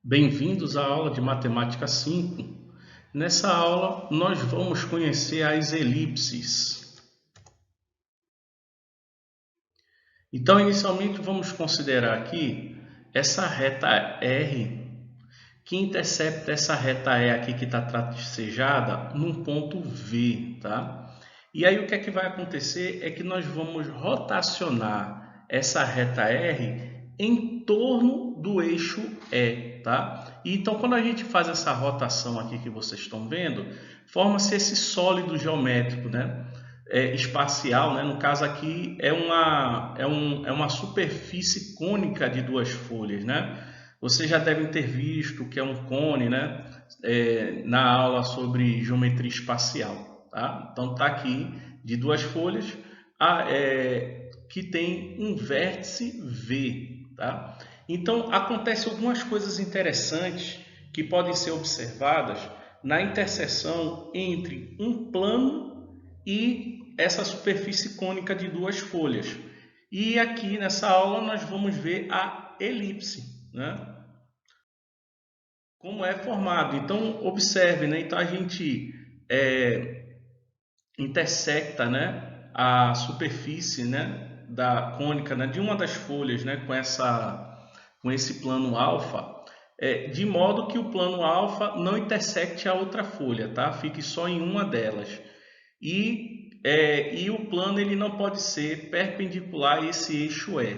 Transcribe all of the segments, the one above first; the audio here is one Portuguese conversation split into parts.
Bem-vindos à aula de Matemática 5. Nessa aula, nós vamos conhecer as elipses. Então, inicialmente, vamos considerar aqui essa reta R, que intercepta essa reta E aqui que está tracejada num ponto V, tá? E aí, o que é que vai acontecer é que nós vamos rotacionar essa reta R em torno do eixo E, tá? E então, quando a gente faz essa rotação aqui que vocês estão vendo, forma-se esse sólido geométrico, né? Espacial, né? No caso aqui é uma superfície cônica de duas folhas, né? Vocês já devem ter visto o que é um cone, né? Na aula sobre geometria espacial, tá? Então tá aqui de duas folhas que tem um vértice V, tá? Então acontece algumas coisas interessantes que podem ser observadas na interseção entre um plano e essa superfície cônica de duas folhas. E aqui nessa aula nós vamos ver a elipse, né? Como é formado. Então observe, né? Então a gente intersecta, né, a superfície, né, da cônica, né, de uma das folhas, né, com esse plano alfa, de modo que o plano alfa não intersecte a outra folha, tá? Fique só em uma delas. E o plano ele não pode ser perpendicular a esse eixo E,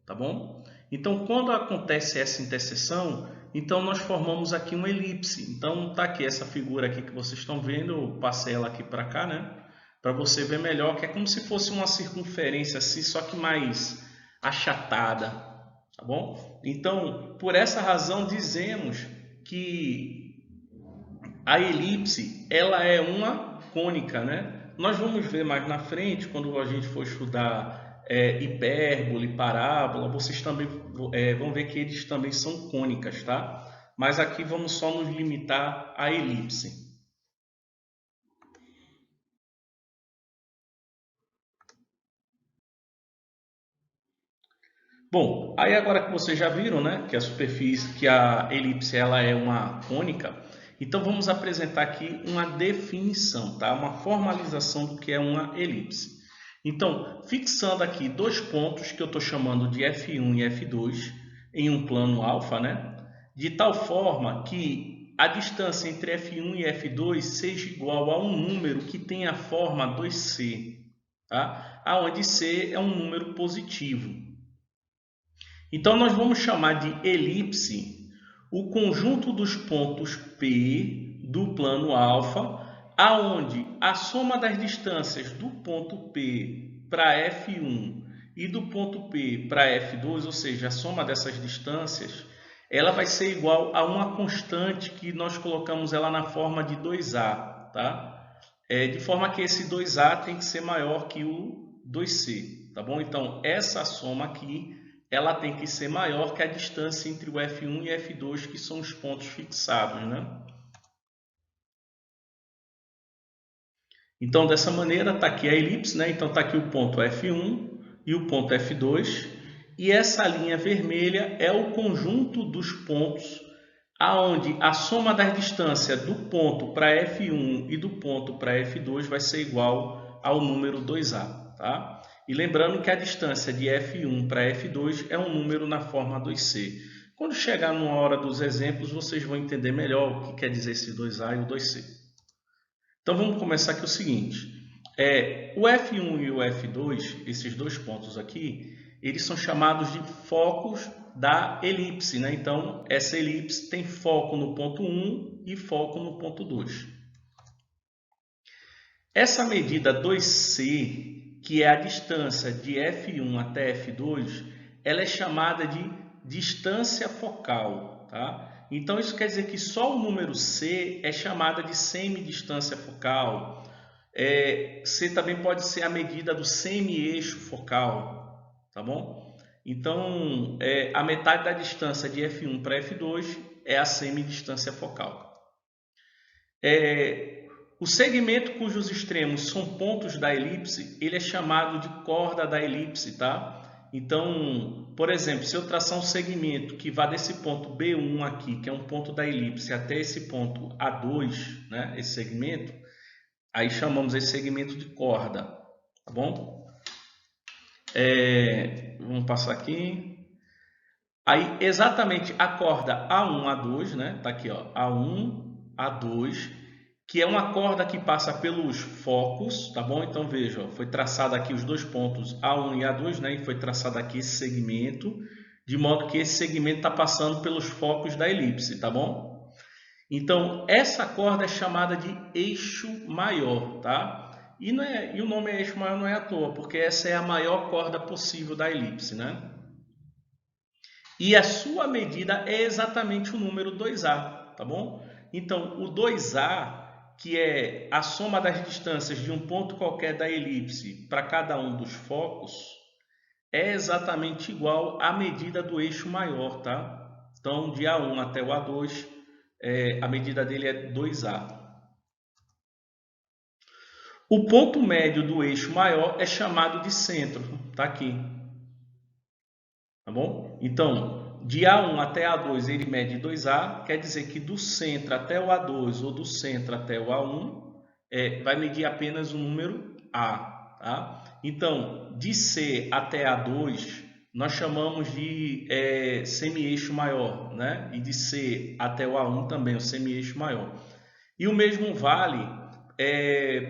tá bom? Então, quando acontece essa interseção, então nós formamos aqui uma elipse. Então, tá aqui essa figura aqui que vocês estão vendo, eu passei ela aqui para cá, né? Para você ver melhor, que é como se fosse uma circunferência assim, só que mais achatada, tá bom? Então, por essa razão, dizemos que a elipse ela é uma cônica, né? Nós vamos ver mais na frente, quando a gente for estudar hipérbole, parábola, vocês também vão ver que eles também são cônicas, tá? Mas aqui vamos só nos limitar à elipse. Bom, aí agora que vocês já viram, né, que a superfície, que a elipse ela é uma cônica, então vamos apresentar aqui uma definição, tá? Uma formalização do que é uma elipse. Então, fixando aqui dois pontos que eu estou chamando de F1 e F2 em um plano alfa, né? De tal forma que a distância entre F1 e F2 seja igual a um número que tem a forma 2C, tá? Aonde C é um número positivo. Então, nós vamos chamar de elipse o conjunto dos pontos P do plano alfa, aonde a soma das distâncias do ponto P para F1 e do ponto P para F2, ou seja, a soma dessas distâncias, ela vai ser igual a uma constante que nós colocamos ela na forma de 2A, tá? De forma que esse 2A tem que ser maior que o 2C, tá bom? Então, essa soma aqui ela tem que ser maior que a distância entre o F1 e F2, que são os pontos fixados, né? Então, dessa maneira, está aqui a elipse, né? Então, está aqui o ponto F1 e o ponto F2. E essa linha vermelha é o conjunto dos pontos aonde a soma das distâncias do ponto para F1 e do ponto para F2 vai ser igual ao número 2A, tá? E lembrando que a distância de F1 para F2 é um número na forma 2C. Quando chegar numa hora dos exemplos, vocês vão entender melhor o que quer dizer esse 2A e o 2C. Então vamos começar aqui o seguinte. O F1 e o F2, esses dois pontos aqui, eles são chamados de focos da elipse, né? Então, essa elipse tem foco no ponto 1 e foco no ponto 2. Essa medida 2C, que é a distância de F1 até F2, ela é chamada de distância focal, tá? Então, isso quer dizer que só o número C é chamada de semidistância focal. C também pode ser a medida do semi-eixo focal, tá bom? Então, a metade da distância de F1 para F2 é a semidistância focal. O segmento cujos extremos são pontos da elipse, ele é chamado de corda da elipse, tá? Então, por exemplo, se eu traçar um segmento que vá desse ponto B1 aqui, que é um ponto da elipse, até esse ponto A2, né, esse segmento, aí chamamos esse segmento de corda, tá bom? Vamos passar aqui. Aí, exatamente a corda A1, A2, né? Tá aqui, ó, A1, A2, que é uma corda que passa pelos focos, tá bom? Então, veja, ó, foi traçado aqui os dois pontos A1 e A2, né? E foi traçado aqui esse segmento, de modo que esse segmento está passando pelos focos da elipse, tá bom? Então, essa corda é chamada de eixo maior, tá? E o nome eixo maior não é à toa, porque essa é a maior corda possível da elipse, né? E a sua medida é exatamente o número 2A, tá bom? Então, o 2A, que é a soma das distâncias de um ponto qualquer da elipse para cada um dos focos, é exatamente igual à medida do eixo maior, tá? Então, de A1 até o A2, a medida dele é 2A. O ponto médio do eixo maior é chamado de centro, tá aqui. Tá bom? Então, de A1 até A2 ele mede 2A, quer dizer que do centro até o A2 ou do centro até o A1 vai medir apenas o número A. Tá? Então, de C até A2 nós chamamos de semi-eixo maior, né? E de C até o A1 também o semi-eixo maior. E o mesmo vale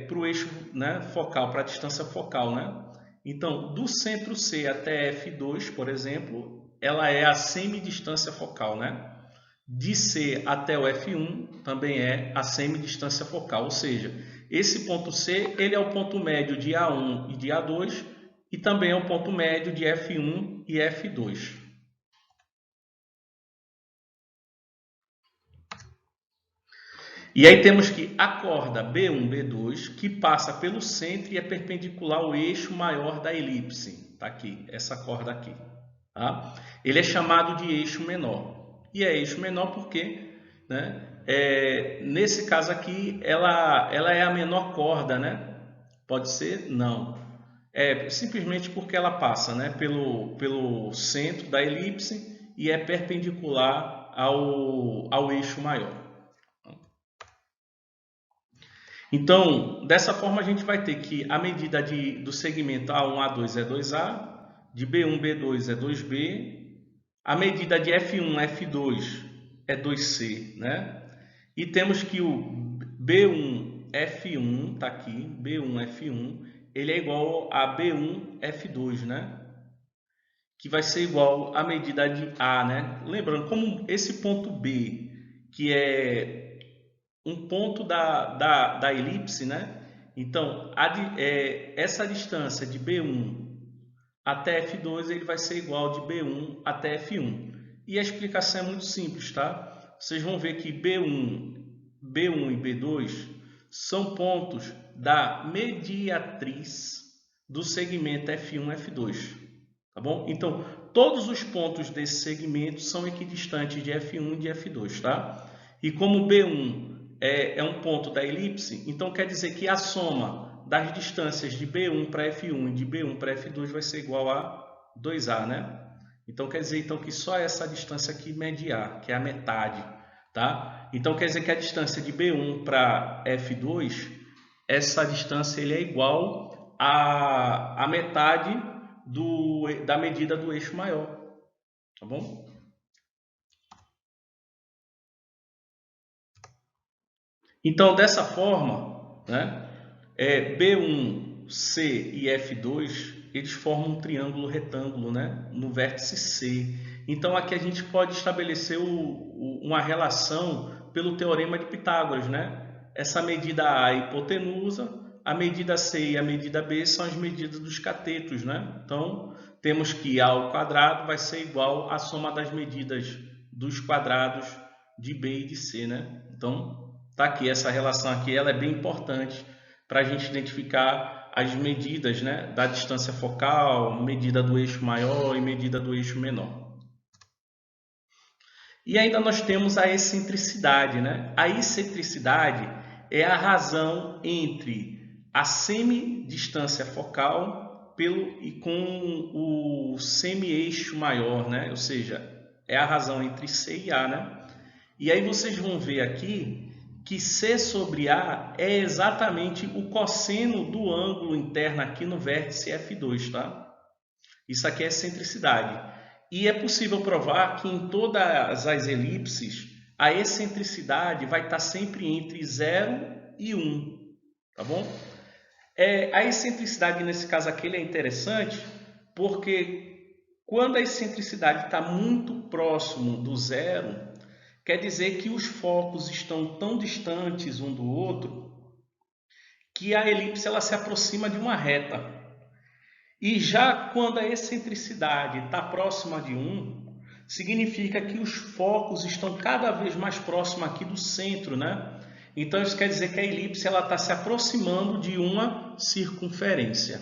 para o eixo, né, focal, para a distância focal, né? Então, do centro C até F2, por exemplo, ela é a semidistância focal, né? De C até o F1 também é a semidistância focal, ou seja, esse ponto C ele é o ponto médio de A1 e de A2 e também é o ponto médio de F1 e F2. E aí temos que a corda B1, B2, que passa pelo centro e é perpendicular ao eixo maior da elipse. Tá aqui, essa corda aqui. Tá? Ele é chamado de eixo menor. E é eixo menor porque, né, nesse caso aqui, ela é a menor corda, né? Pode ser? Não. É simplesmente porque ela passa, né, pelo centro da elipse e é perpendicular ao eixo maior. Então, dessa forma, a gente vai ter que a medida do segmento A1, A2 é 2A, de B1, B2 é 2B, a medida de F1, F2 é 2C, né? E temos que o B1, F1, tá aqui, B1, F1, ele é igual a B1, F2, né? Que vai ser igual à medida de A, né? Lembrando, como esse ponto B, que é um ponto da elipse, né? Então, essa distância de B1 até F2 ele vai ser igual de B1 até F1. E a explicação é muito simples, tá? Vocês vão ver que B1 e B2 são pontos da mediatriz do segmento F1 e F2. Tá bom? Então, todos os pontos desse segmento são equidistantes de F1 e de F2, tá? E como B1 é um ponto da elipse, então quer dizer que a soma das distâncias de B1 para F1 e de B1 para F2 vai ser igual a 2A, né? Então quer dizer então que só essa distância aqui mede A, que é a metade, tá? Então quer dizer que a distância de B1 para F2, essa distância ele é igual a metade da medida do eixo maior, tá bom? Então, dessa forma, né, B1, C e F2, eles formam um triângulo retângulo, né, no vértice C. Então, aqui a gente pode estabelecer uma relação pelo teorema de Pitágoras, né? Essa medida A é a hipotenusa, a medida C e a medida B são as medidas dos catetos, né? Então, temos que A ao quadrado vai ser igual à soma das medidas dos quadrados de B e de C, né? Então, tá aqui, essa relação aqui ela é bem importante para a gente identificar as medidas, né, da distância focal, medida do eixo maior e medida do eixo menor. E ainda nós temos a excentricidade, né? A excentricidade é a razão entre a semidistância focal com o semi-eixo maior, né? Ou seja, é a razão entre C e A, né? E aí vocês vão ver aqui que C sobre A é exatamente o cosseno do ângulo interno aqui no vértice F2, tá? Isso aqui é excentricidade. E é possível provar que em todas as elipses a excentricidade vai estar sempre entre 0 e 1, tá bom? A excentricidade nesse caso aqui é interessante porque quando a excentricidade está muito próximo do zero, quer dizer que os focos estão tão distantes um do outro que a elipse ela se aproxima de uma reta. E já quando a excentricidade está próxima de 1, significa que os focos estão cada vez mais próximos aqui do centro, né? Então isso quer dizer que a elipse ela está se aproximando de uma circunferência.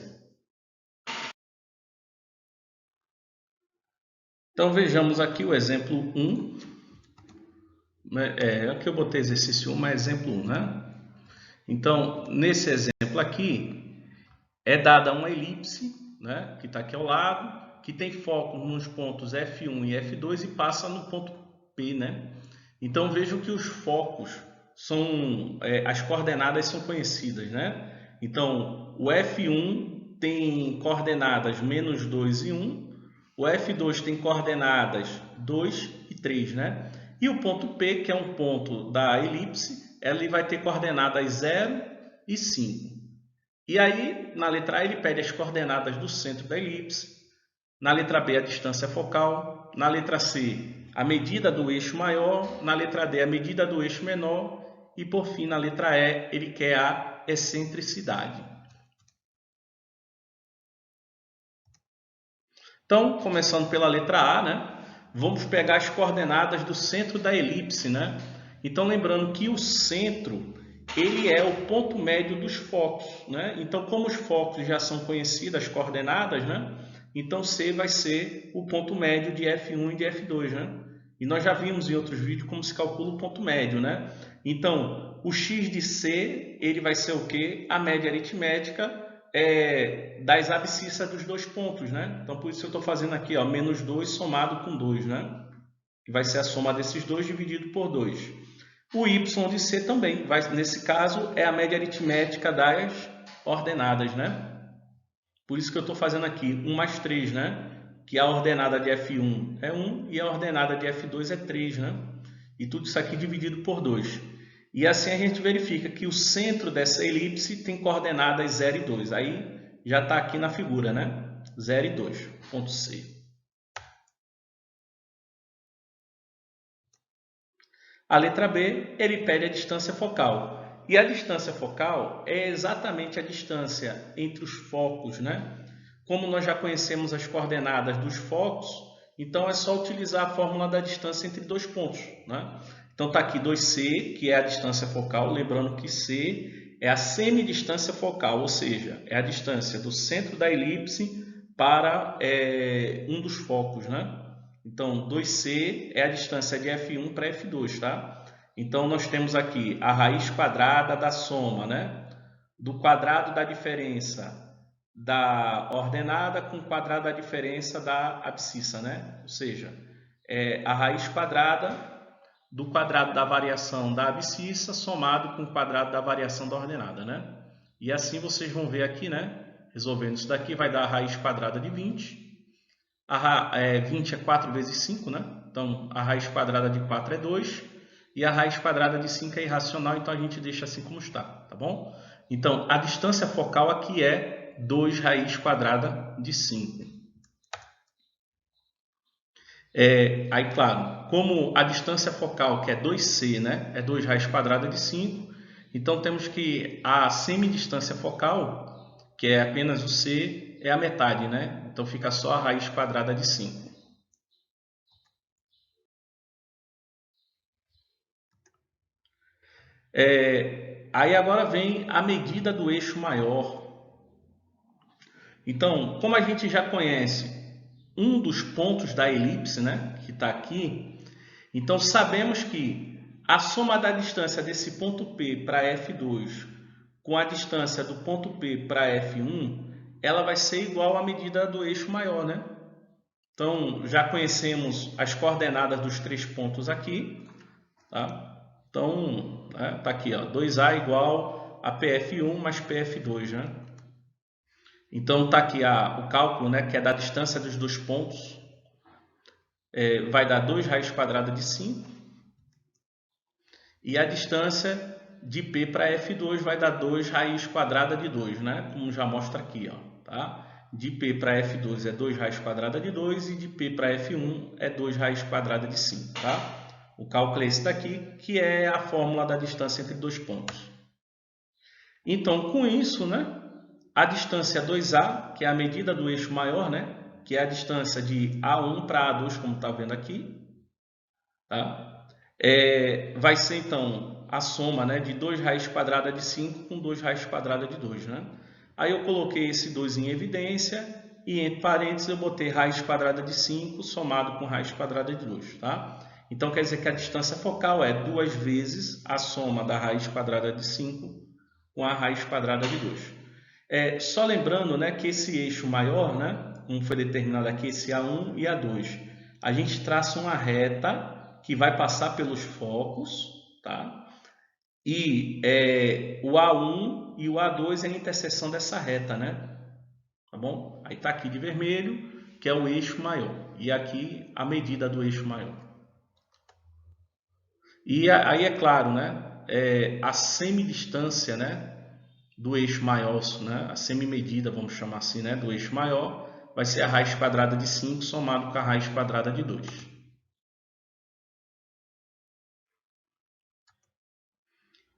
Então vejamos aqui o exemplo 1. Aqui eu botei exercício 1, mas exemplo 1, né? Então, nesse exemplo aqui, é dada uma elipse, né, que está aqui ao lado, que tem foco nos pontos F1 e F2 e passa no ponto P, né? Então, vejam que os focos são, as coordenadas são conhecidas, né? Então, o F1 tem coordenadas menos 2 e 1, o F2 tem coordenadas 2 e 3, né? E o ponto P, que é um ponto da elipse, ele vai ter coordenadas 0 e 5. E aí, na letra A, ele pede as coordenadas do centro da elipse. Na letra B, a distância focal. Na letra C, a medida do eixo maior. Na letra D, a medida do eixo menor. E, por fim, na letra E, ele quer a excentricidade. Então, começando pela letra A, né? Vamos pegar as coordenadas do centro da elipse, né? Então, lembrando que o centro, ele é o ponto médio dos focos, né? Então, como os focos já são conhecidas, as coordenadas, né? Então, C vai ser o ponto médio de F1 e de F2, né? E nós já vimos em outros vídeos como se calcula o ponto médio, né? Então, o x de C, ele vai ser o quê? A média aritmética das abscissas dos dois pontos, né? Então, por isso eu estou fazendo aqui, ó, menos 2 somado com 2, né? Que vai ser a soma desses dois dividido por 2. O y de C também, nesse caso, é a média aritmética das ordenadas, né? Por isso que eu estou fazendo aqui 1 mais 3, né? Que a ordenada de F1 é 1 e a ordenada de F2 é 3, né? E tudo isso aqui dividido por 2. E assim a gente verifica que o centro dessa elipse tem coordenadas 0 e 2. Aí já está aqui na figura, né? 0 e 2, ponto C. A letra B, ele pede a distância focal. E a distância focal é exatamente a distância entre os focos, né? Como nós já conhecemos as coordenadas dos focos, então é só utilizar a fórmula da distância entre dois pontos, né? Então está aqui 2C, que é a distância focal, lembrando que C é a semidistância focal, ou seja, é a distância do centro da elipse para um dos focos, né? Então, 2C é a distância de F1 para F2, tá? Então, nós temos aqui a raiz quadrada da soma, né? Do quadrado da diferença da ordenada com o quadrado da diferença da abscissa, né? Ou seja, a raiz quadrada do quadrado da variação da abscissa somado com o quadrado da variação da ordenada, né? E assim vocês vão ver aqui, né? Resolvendo isso daqui, vai dar a raiz quadrada de 20. 20 é 4 vezes 5, né? Então, a raiz quadrada de 4 é 2. E a raiz quadrada de 5 é irracional, então a gente deixa assim como está, tá bom? Então, a distância focal aqui é 2 raiz quadrada de 5. Aí, claro, como a distância focal, que é 2C, né? É 2 raiz quadrada de 5. Então, temos que a semidistância focal, que é apenas o C, é a metade, né? Então, fica só a raiz quadrada de 5. Aí agora vem a medida do eixo maior. Então, como a gente já conhece um dos pontos da elipse, né, que está aqui, então sabemos que a soma da distância desse ponto P para F2 com a distância do ponto P para F1 ela vai ser igual à medida do eixo maior, né? Então, já conhecemos as coordenadas dos 3 pontos aqui, tá? Então, tá aqui, ó, 2A igual a PF1 mais PF2, né? Então, tá aqui o cálculo, né, que é da distância dos 2 pontos, vai dar 2 raiz quadrada de 5, e a distância de P para F2 vai dar 2 raiz quadrada de 2, né? Como já mostra aqui, ó, tá? De P para F2 é 2 raiz quadrada de 2 e de P para F1 é 2 raiz quadrada de 5, tá? O cálculo é esse daqui, que é a fórmula da distância entre 2 pontos. Então, com isso, né, a distância 2A, que é a medida do eixo maior, né, que é a distância de A1 para A2, como está vendo aqui, tá? Vai ser, então, a soma, né, de 2 raiz quadrada de 5 com 2 raiz quadrada de 2, né? Aí eu coloquei esse 2 em evidência e entre parênteses eu botei raiz quadrada de 5 somado com raiz quadrada de 2, tá? Então quer dizer que a distância focal é 2 vezes a soma da raiz quadrada de 5 com a raiz quadrada de 2. Só lembrando, né, que esse eixo maior, né, como foi determinado aqui, esse A1 e A2, a gente traça uma reta que vai passar pelos focos, tá? E o A1 e o A2 é a interseção dessa reta, né? Tá bom? Aí tá aqui de vermelho, que é o eixo maior, e aqui a medida do eixo maior. E aí é claro, né? A semidistância, né, do eixo maior, né, a semimedida, vamos chamar assim, né, do eixo maior, vai ser a raiz quadrada de 5 somado com a raiz quadrada de 2.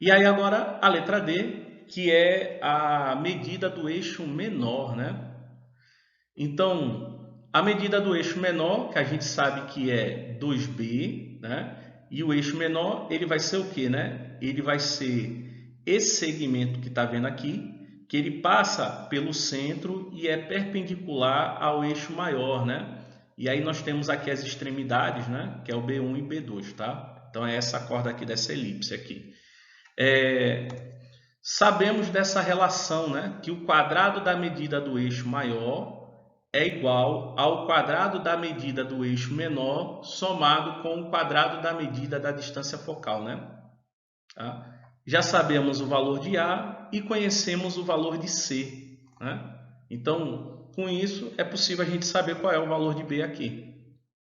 E aí agora a letra D, que é a medida do eixo menor, né? Então, a medida do eixo menor, que a gente sabe que é 2B, né? E o eixo menor, ele vai ser o quê, né? Ele vai ser esse segmento que está vendo aqui, que ele passa pelo centro e é perpendicular ao eixo maior, né? E aí nós temos aqui as extremidades, né? Que é o B1 e B2, tá? Então é essa corda aqui dessa elipse aqui. Sabemos dessa relação, né? Que o quadrado da medida do eixo maior é igual ao quadrado da medida do eixo menor somado com o quadrado da medida da distância focal, né? Tá? Já sabemos o valor de A e conhecemos o valor de C, né? Então, com isso, é possível a gente saber qual é o valor de B aqui.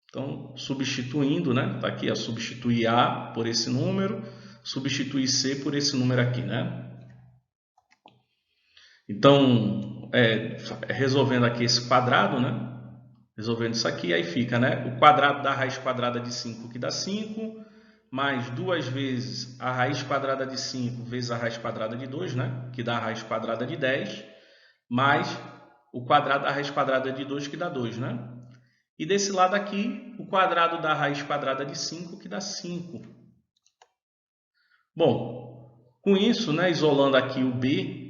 Então, substituindo, né? Tá aqui, substituir A por esse número, substituir C por esse número aqui, né? Então, resolvendo aqui esse quadrado, né? Resolvendo isso aqui, aí fica, né? O quadrado da raiz quadrada de 5, que dá 5, mais 2 vezes a raiz quadrada de 5 vezes a raiz quadrada de 2, né? Que dá a raiz quadrada de 10, mais o quadrado da raiz quadrada de 2, que dá 2, né? E desse lado aqui, o quadrado da raiz quadrada de 5, que dá 5. Bom, com isso, né, isolando aqui o B,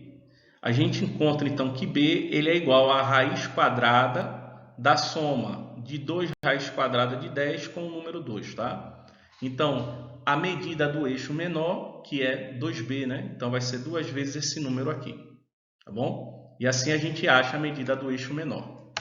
a gente encontra então que B ele é igual a raiz quadrada da soma de 2 raiz quadrada de 10 com o número 2, tá? Então, a medida do eixo menor, que é 2B, né? Então vai ser 2 vezes esse número aqui, tá bom? E assim a gente acha a medida do eixo menor.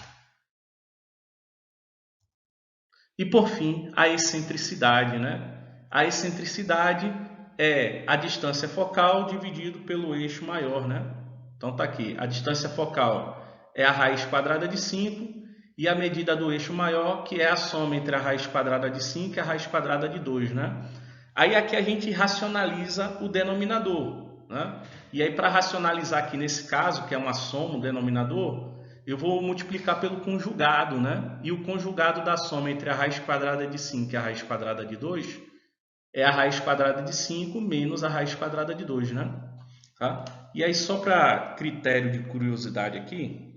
E por fim, a excentricidade, né? A excentricidade é a distância focal dividido pelo eixo maior, né? Então tá aqui, a distância focal é a raiz quadrada de 5 e a medida do eixo maior, que é a soma entre a raiz quadrada de 5 e a raiz quadrada de 2, né? Aí aqui a gente racionaliza o denominador, né? E aí para racionalizar aqui nesse caso, que é uma soma, o denominador, eu vou multiplicar pelo conjugado, né? E o conjugado da soma entre a raiz quadrada de 5 e a raiz quadrada de 2 é a raiz quadrada de 5 menos a raiz quadrada de 2, né? Tá? E aí, só para critério de curiosidade aqui,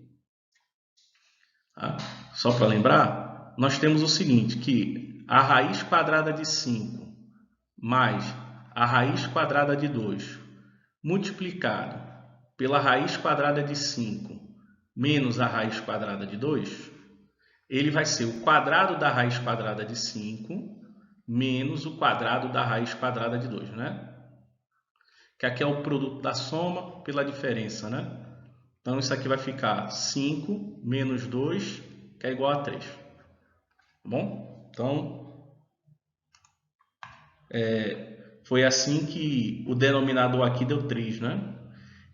tá? Só para lembrar, nós temos o seguinte, que a raiz quadrada de 5 mais a raiz quadrada de 2 multiplicado pela raiz quadrada de 5 menos a raiz quadrada de 2, ele vai ser o quadrado da raiz quadrada de 5 menos o quadrado da raiz quadrada de 2, né? Que aqui é o produto da soma pela diferença, né? Então, isso aqui vai ficar 5 menos 2, que é igual a 3. Tá bom? Então, foi assim que o denominador aqui deu 3, né?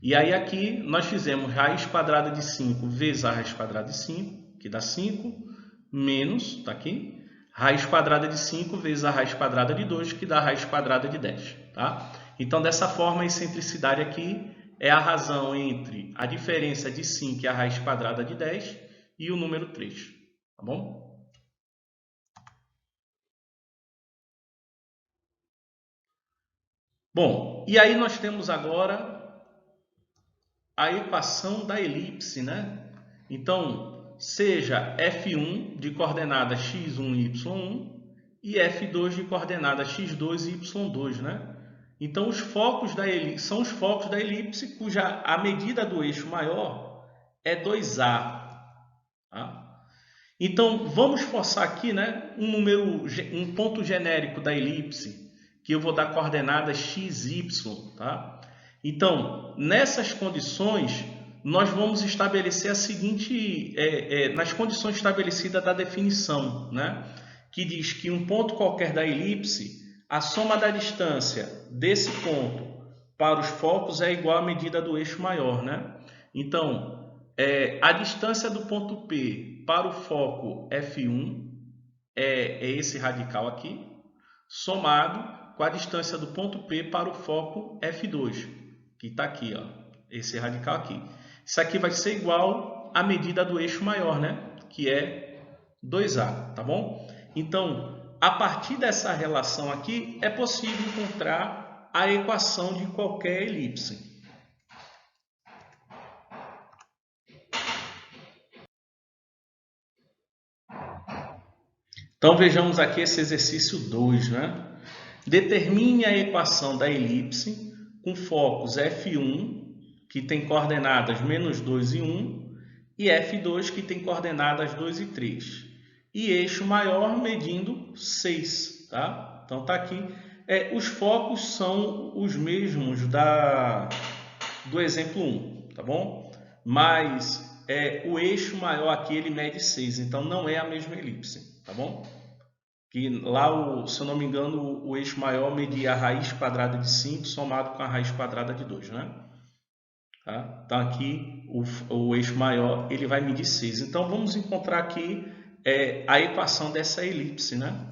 E aí aqui nós fizemos raiz quadrada de 5 vezes a raiz quadrada de 5, que dá 5, menos, tá aqui, raiz quadrada de 5 vezes a raiz quadrada de 2, que dá a raiz quadrada de 10. Tá? Então, dessa forma, a excentricidade aqui é a razão entre a diferença de 5 e a raiz quadrada de 10 e o número 3. Tá bom? Bom, e aí nós temos agora a equação da elipse, né? Então, seja f1 de coordenada x1 e y1 e f2 de coordenada x2 e y2, né? Então, os focos da elipse são os focos da elipse cuja a medida do eixo maior é 2a. Tá? Então, vamos forçar aqui, né, um ponto genérico da elipse, que eu vou dar coordenadas x, y, tá? Então, nessas condições, nós vamos estabelecer a seguinte, nas condições estabelecidas da definição, né? Que diz que um ponto qualquer da elipse, a soma da distância desse ponto para os focos é igual à medida do eixo maior, né? Então, a distância do ponto P para o foco F1 é esse radical aqui, somado com a distância do ponto P para o foco F2, que está aqui, ó, esse radical aqui. Isso aqui vai ser igual à medida do eixo maior, né? Que é 2a, tá bom? Então, a partir dessa relação aqui, é possível encontrar a equação de qualquer elipse. Então, vejamos aqui esse exercício 2, né? Determine a equação da elipse com focos F1, que tem coordenadas menos 2 e 1, e F2, que tem coordenadas 2 e 3. E eixo maior medindo 6, tá? Então, tá aqui. Os focos são os mesmos do exemplo 1, tá bom? Mas o eixo maior aqui, ele mede 6, então não é a mesma elipse, tá bom? Que lá, se eu não me engano, o eixo maior media a raiz quadrada de 5 somado com a raiz quadrada de 2, né? Tá? Então, aqui, o eixo maior, ele vai medir 6. Então, vamos encontrar aqui a equação dessa elipse, né?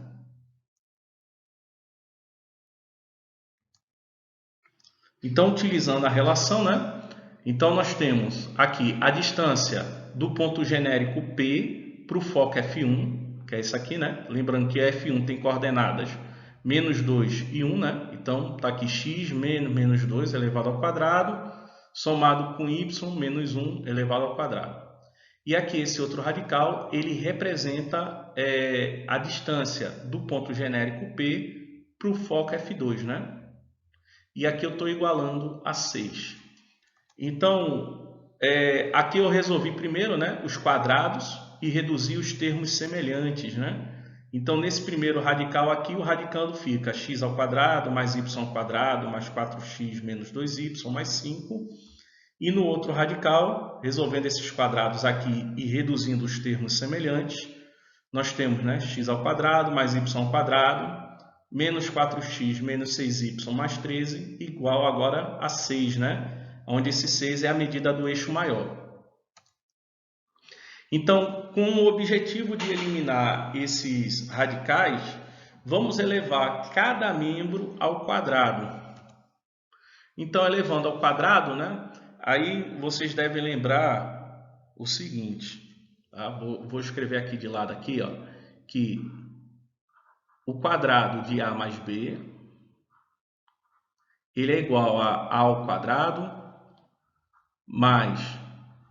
Então, utilizando a relação, né? Então, nós temos aqui a distância do ponto genérico P para o foco F1, que é isso aqui, né? Lembrando que F1 tem coordenadas menos 2 e 1, né? Então, está aqui x menos 2 elevado ao quadrado, somado com y menos 1 elevado ao quadrado. E aqui, esse outro radical, ele representa a distância do ponto genérico P para o foco F2, né? E aqui eu estou igualando a 6. Então, aqui eu resolvi primeiro, né, os quadrados e reduzi os termos semelhantes, né? Então, nesse primeiro radical aqui, o radicando fica x ao quadrado mais y ao quadrado mais 4x menos 2y mais 5. E no outro radical, resolvendo esses quadrados aqui e reduzindo os termos semelhantes, nós temos, né, x ao quadrado mais y ao quadrado menos 4x menos 6y mais 13 igual agora a 6, né? Onde esse 6 é a medida do eixo maior. Então, com o objetivo de eliminar esses radicais, vamos elevar cada membro ao quadrado. Então, elevando ao quadrado, né? Aí vocês devem lembrar o seguinte, tá? Vou escrever aqui de lado aqui, ó, que o quadrado de A mais B, ele é igual a A ao quadrado mais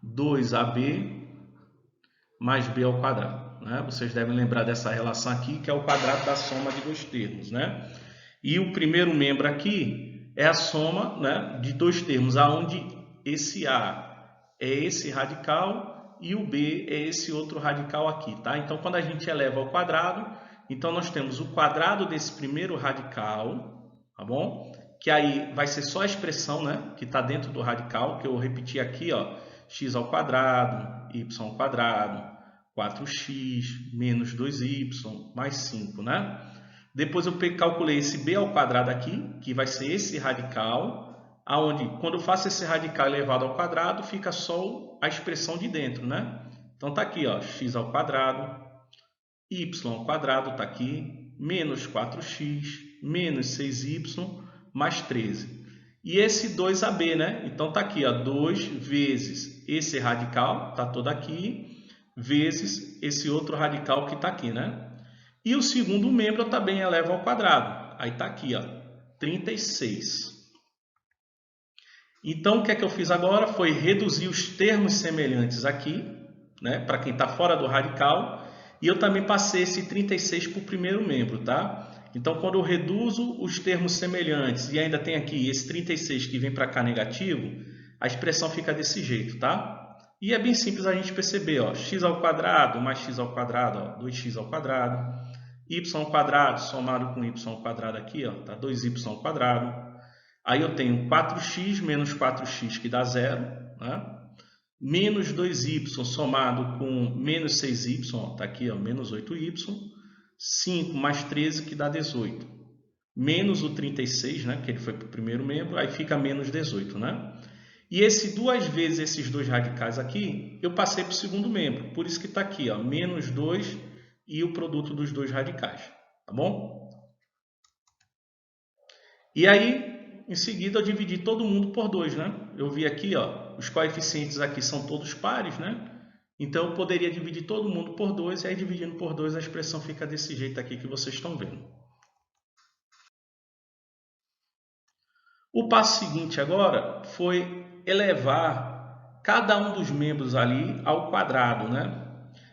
2AB mais B ao quadrado, né? Vocês devem lembrar dessa relação aqui, que é o quadrado da soma de dois termos, né? E o primeiro membro aqui é a soma, né, de dois termos, onde esse A é esse radical e o B é esse outro radical aqui, tá? Então, quando a gente eleva ao quadrado, então nós temos o quadrado desse primeiro radical, tá bom? Que aí vai ser só a expressão, né, que está dentro do radical, que eu repeti aqui, ó, x ao quadrado, y ao quadrado, 4x menos 2y mais 5, né? Depois eu calculei esse b ao quadrado aqui, que vai ser esse radical, aonde quando eu faço esse radical elevado ao quadrado, fica só a expressão de dentro, né? Então tá aqui, ó, x ao quadrado, y ao quadrado tá aqui, menos 4x, menos 6y, mais 13. E esse 2ab, né? Então tá aqui, ó, 2 vezes esse radical, tá todo aqui, vezes esse outro radical que está aqui, né? E o segundo membro eu também elevo ao quadrado. Aí está aqui, ó, 36. Então, o que é que eu fiz agora? Foi reduzir os termos semelhantes aqui, né? Para quem está fora do radical. E eu também passei esse 36 para o primeiro membro, tá? Então, quando eu reduzo os termos semelhantes e ainda tem aqui esse 36 que vem para cá negativo, a expressão fica desse jeito, tá? E é bem simples a gente perceber, ó, x ao quadrado mais x ao quadrado, ó, 2x ao quadrado, y ao quadrado somado com y ao quadrado aqui, ó, tá 2y ao quadrado. Aí eu tenho 4x menos 4x que dá 0, né? Menos 2y somado com menos 6y, ó, tá aqui, ó, menos 8y, 5 mais 13 que dá 18. Menos o 36, né, que ele foi para o primeiro membro, aí fica menos 18, né? E esse duas vezes esses dois radicais aqui, eu passei para o segundo membro. Por isso que está aqui, ó, menos 2 e o produto dos dois radicais. Tá bom? E aí, em seguida, eu dividi todo mundo por 2, né? Eu vi aqui, ó, os coeficientes aqui são todos pares, né? Então, eu poderia dividir todo mundo por 2, e aí dividindo por 2 a expressão fica desse jeito aqui que vocês estão vendo. O passo seguinte agora foi elevar cada um dos membros ali ao quadrado, né?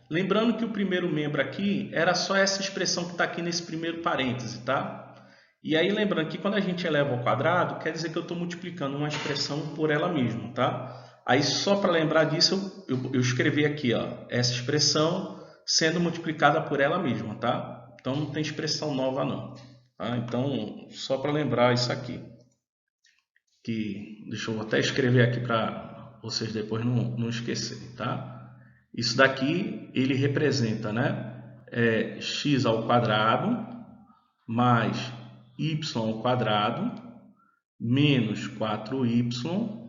Lembrando que o primeiro membro aqui era só essa expressão que está aqui nesse primeiro parêntese, tá? E aí lembrando que quando a gente eleva ao quadrado, quer dizer que eu estou multiplicando uma expressão por ela mesma, tá? Aí só para lembrar disso, eu escrevi aqui, ó, essa expressão sendo multiplicada por ela mesma, tá? Então não tem expressão nova não, tá? Então só para lembrar isso aqui. Deixa eu até escrever aqui para vocês depois não esquecerem, tá? Isso daqui ele representa, né? X ao quadrado mais y ao quadrado menos 4y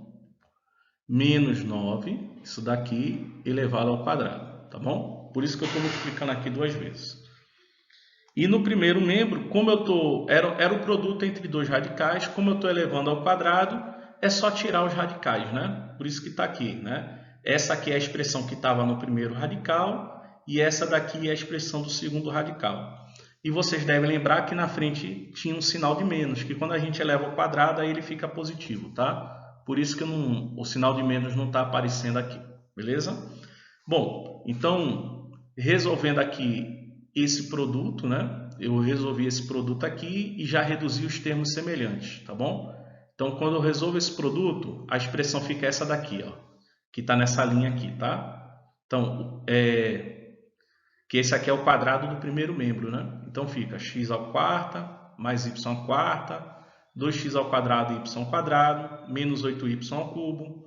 menos 9, isso daqui elevado ao quadrado, tá bom? Por isso que eu estou multiplicando aqui duas vezes. E no primeiro membro, como eu estou, era o produto entre dois radicais, como eu estou elevando ao quadrado, é só tirar os radicais, né? Por isso que está aqui, né? Essa aqui é a expressão que estava no primeiro radical e essa daqui é a expressão do segundo radical. E vocês devem lembrar que na frente tinha um sinal de menos, que quando a gente eleva ao quadrado, aí ele fica positivo, tá? Por isso que o sinal de menos não está aparecendo aqui, beleza? Bom, então, resolvendo aqui esse produto, né? Eu resolvi esse produto aqui e já reduzi os termos semelhantes, tá bom? Então, quando eu resolvo esse produto, a expressão fica essa daqui, ó, que está nessa linha aqui, tá? Então, que esse aqui é o quadrado do primeiro membro, né? Então, fica x ao quarta mais y ao quarta, 2x ao quadrado e y ao quadrado, menos 8y ao cubo,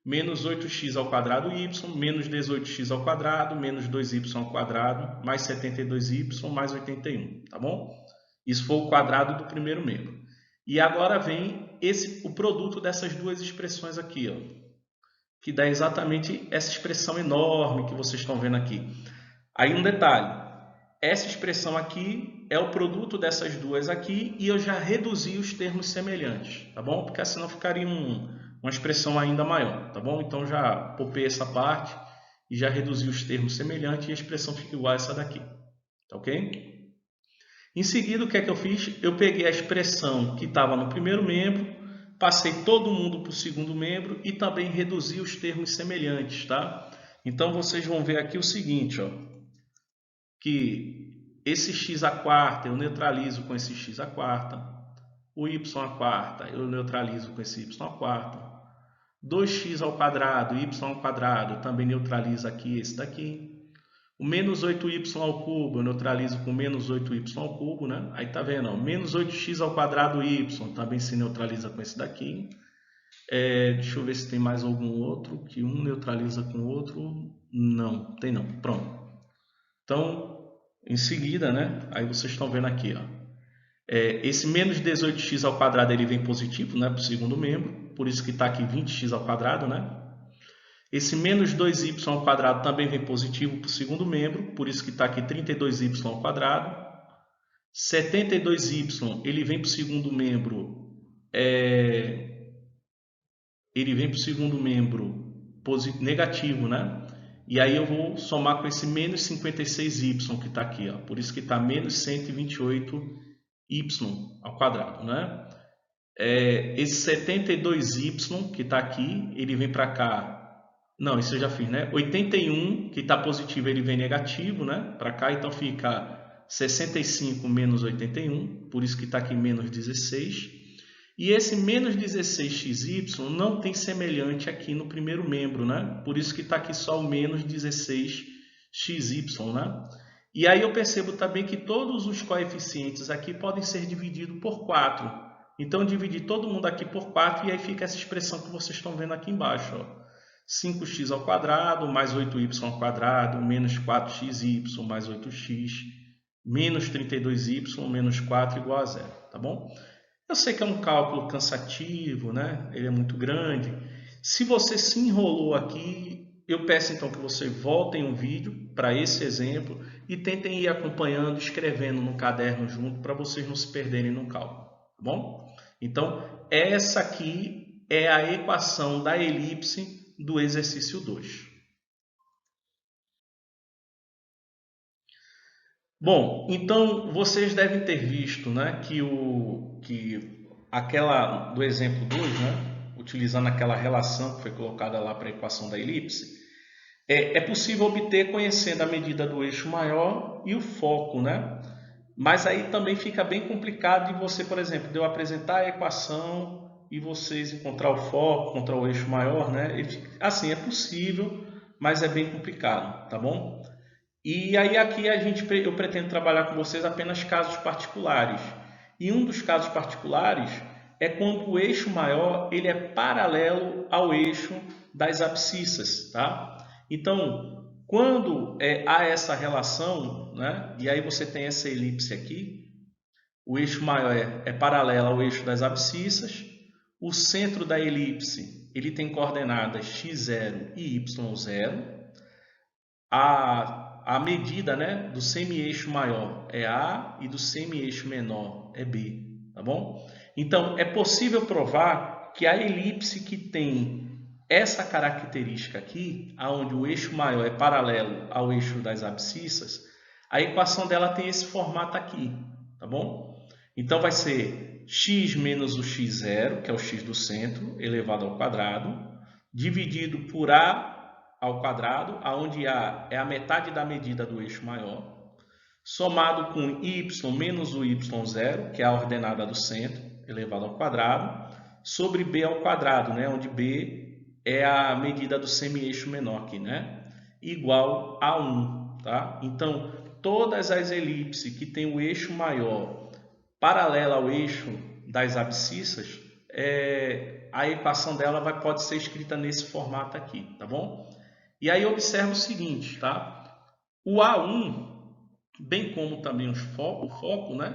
menos 8x ao quadrado y, menos 18x ao quadrado, menos 2y ao quadrado, mais 72y, mais 81, tá bom? Isso foi o quadrado do primeiro membro. E agora vem o produto dessas duas expressões aqui, ó, que dá exatamente essa expressão enorme que vocês estão vendo aqui. Aí um detalhe, essa expressão aqui é o produto dessas duas aqui e eu já reduzi os termos semelhantes, tá bom? Porque senão ficaria uma expressão ainda maior, tá bom? Então já popei essa parte e já reduzi os termos semelhantes e a expressão fica igual a essa daqui, tá ok? Em seguida, o que é que eu fiz? Eu peguei a expressão que estava no primeiro membro, passei todo mundo para o segundo membro e também reduzi os termos semelhantes, tá? Então vocês vão ver aqui o seguinte, ó, que esse x à quarta eu neutralizo com esse x à quarta, o y à quarta eu neutralizo com esse y à quarta, 2x ao quadrado, y ao quadrado também neutraliza aqui esse daqui, o menos 8y ao cubo eu neutralizo com menos 8y ao cubo, né? Aí tá vendo, ó, menos 8x ao quadrado y também se neutraliza com esse daqui. Deixa eu ver se tem mais algum outro que um neutraliza com o outro. Não, tem não. Pronto. Então, em seguida, né? Aí vocês estão vendo aqui, ó. Esse menos 18x ao quadrado ele vem positivo, né? Para o segundo membro. Por isso que está aqui 20x ao quadrado, né? Esse menos 2y ao quadrado também vem positivo para o segundo membro. Por isso que está aqui 32y ao quadrado. 72y ele vem para o segundo membro. Ele vem para o segundo membro negativo, né? E aí eu vou somar com esse menos 56y que está aqui, ó. Por isso que está menos 128y ao quadrado, né? Esse 72y que está aqui, ele vem para cá. Não, isso eu já fiz, né? 81, que está positivo, ele vem negativo, né? Para cá, então fica 65 menos 81, por isso que está aqui menos 16. E esse menos 16xy não tem semelhante aqui no primeiro membro, né? Por isso que está aqui só o menos 16xy, né? E aí eu percebo também que todos os coeficientes aqui podem ser divididos por 4. Então, dividir todo mundo aqui por 4 e aí fica essa expressão que vocês estão vendo aqui embaixo, ó. 5x ao quadrado mais 8y ao quadrado menos 4xy mais 8x menos 32y menos 4 igual a 0, tá bom? Eu sei que é um cálculo cansativo, né? Ele é muito grande. Se você se enrolou aqui, eu peço então que você voltem um vídeo para esse exemplo e tentem ir acompanhando, escrevendo no caderno junto para vocês não se perderem no cálculo, tá bom? Então, essa aqui é a equação da elipse do exercício 2. Bom, então vocês devem ter visto, né, que aquela do exemplo 2, né, utilizando aquela relação que foi colocada lá para a equação da elipse, é possível obter conhecendo a medida do eixo maior e o foco, né? Mas aí também fica bem complicado de você, por exemplo, de eu apresentar a equação e vocês encontrar o foco, encontrar o eixo maior, né? Assim, é possível, mas é bem complicado, tá bom? E aí aqui eu pretendo trabalhar com vocês apenas casos particulares. E um dos casos particulares é quando o eixo maior ele é paralelo ao eixo das abscissas, tá? Então, quando há essa relação, né? E aí você tem essa elipse aqui, o eixo maior é paralelo ao eixo das abscissas, o centro da elipse ele tem coordenadas x0 e y0, a medida, né, do semi-eixo maior é A e do semi-eixo menor é B, tá bom? Então, é possível provar que a elipse que tem essa característica aqui, onde o eixo maior é paralelo ao eixo das abscissas, a equação dela tem esse formato aqui, tá bom? Então, vai ser x menos o x0, que é o x do centro, elevado ao quadrado, dividido por A ao quadrado, onde A é a metade da medida do eixo maior, somado com y menos o y0, que é a ordenada do centro, elevado ao quadrado, sobre B ao quadrado, né? Onde B é a medida do semi-eixo menor aqui, né? Igual a 1, tá? Então, todas as elipses que têm o eixo maior paralela ao eixo das abscissas, a equação dela pode ser escrita nesse formato aqui, tá bom? E aí observa o seguinte, tá? O A1, bem como também o foco, né?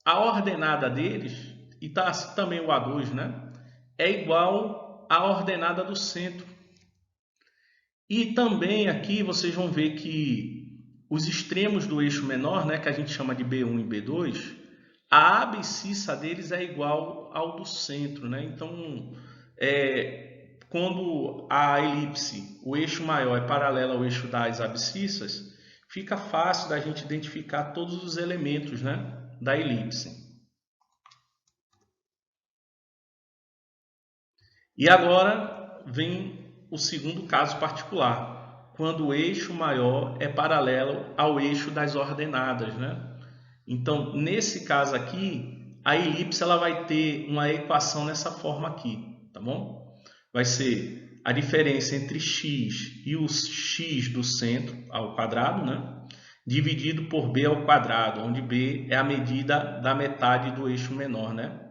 A ordenada deles, e tá assim também o A2, né? É igual à ordenada do centro. E também aqui vocês vão ver que os extremos do eixo menor, né, que a gente chama de B1 e B2, a abscissa deles é igual ao do centro, né? Então, quando a elipse, o eixo maior é paralelo ao eixo das abscissas, fica fácil da gente identificar todos os elementos, né, da elipse. E agora vem o segundo caso particular, quando o eixo maior é paralelo ao eixo das ordenadas, né? Então, nesse caso aqui, a elipse ela vai ter uma equação nessa forma aqui, tá bom? Vai ser a diferença entre x e o x do centro ao quadrado, né? Dividido por b ao quadrado, onde b é a medida da metade do eixo menor, né?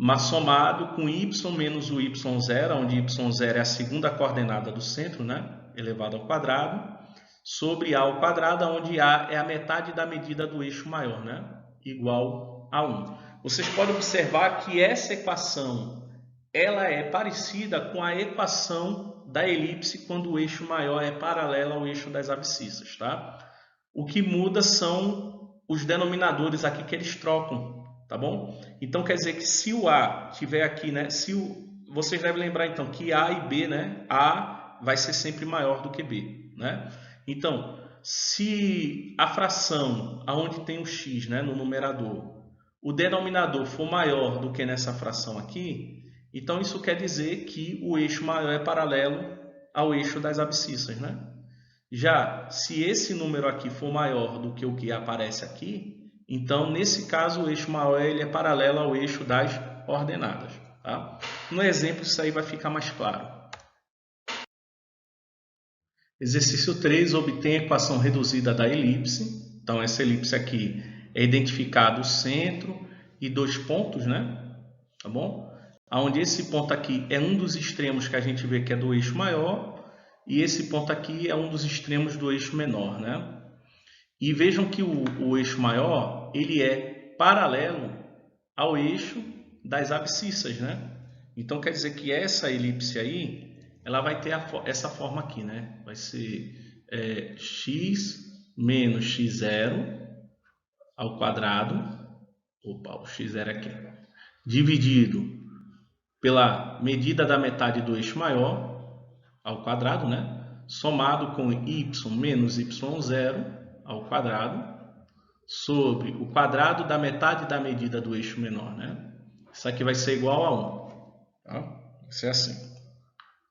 mas somado com y menos o y0, onde y0 é a segunda coordenada do centro, né? Elevado ao quadrado, sobre a ao quadrado, onde a é a metade da medida do eixo maior, né? Igual a 1. Vocês podem observar que essa equação ela é parecida com a equação da elipse quando o eixo maior é paralelo ao eixo das abscissas, tá? O que muda são os denominadores aqui que eles trocam, tá bom? Então quer dizer que se o A tiver aqui, né? Vocês devem lembrar então que A e B, né? A vai ser sempre maior do que B, né? Então, se a fração aonde tem o x, né, no numerador, o denominador for maior do que nessa fração aqui, então isso quer dizer que o eixo maior é paralelo ao eixo das abscissas, né? Já se esse número aqui for maior do que o que aparece aqui, então nesse caso o eixo maior ele é paralelo ao eixo das ordenadas, tá? No exemplo isso aí vai ficar mais claro. Exercício 3, obtém a equação reduzida da elipse. Então, essa elipse aqui é identificado o centro e dois pontos, né? Tá bom? Onde esse ponto aqui é um dos extremos que a gente vê que é do eixo maior e esse ponto aqui é um dos extremos do eixo menor, né? E vejam que o eixo maior ele é paralelo ao eixo das abscissas, né? Então, quer dizer que essa elipse aí ela vai ter essa forma aqui, né? Vai ser x menos x0 ao quadrado, opa, o x0 aqui, dividido pela medida da metade do eixo maior ao quadrado, né? Somado com y menos y0 ao quadrado sobre o quadrado da metade da medida do eixo menor, né? Isso aqui vai ser igual a 1, tá? Vai ser assim.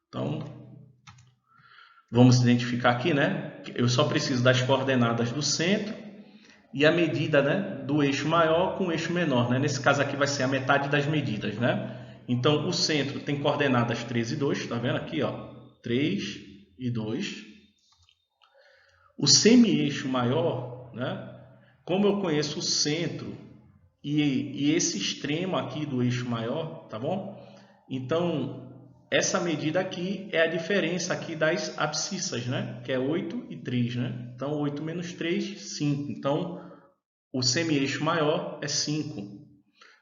Então, vamos identificar aqui, né? Eu só preciso das coordenadas do centro e a medida, né, do eixo maior com o eixo menor, né? Nesse caso aqui vai ser a metade das medidas, né? Então, o centro tem coordenadas 3 e 2, tá vendo aqui, ó? 3 e 2. O semi-eixo maior, né? Como eu conheço o centro e esse extremo aqui do eixo maior, tá bom? Então, essa medida aqui é a diferença aqui das abscissas, né? Que é 8 e 3, né? Então, 8 menos 3, 5. Então, o semi-eixo maior é 5.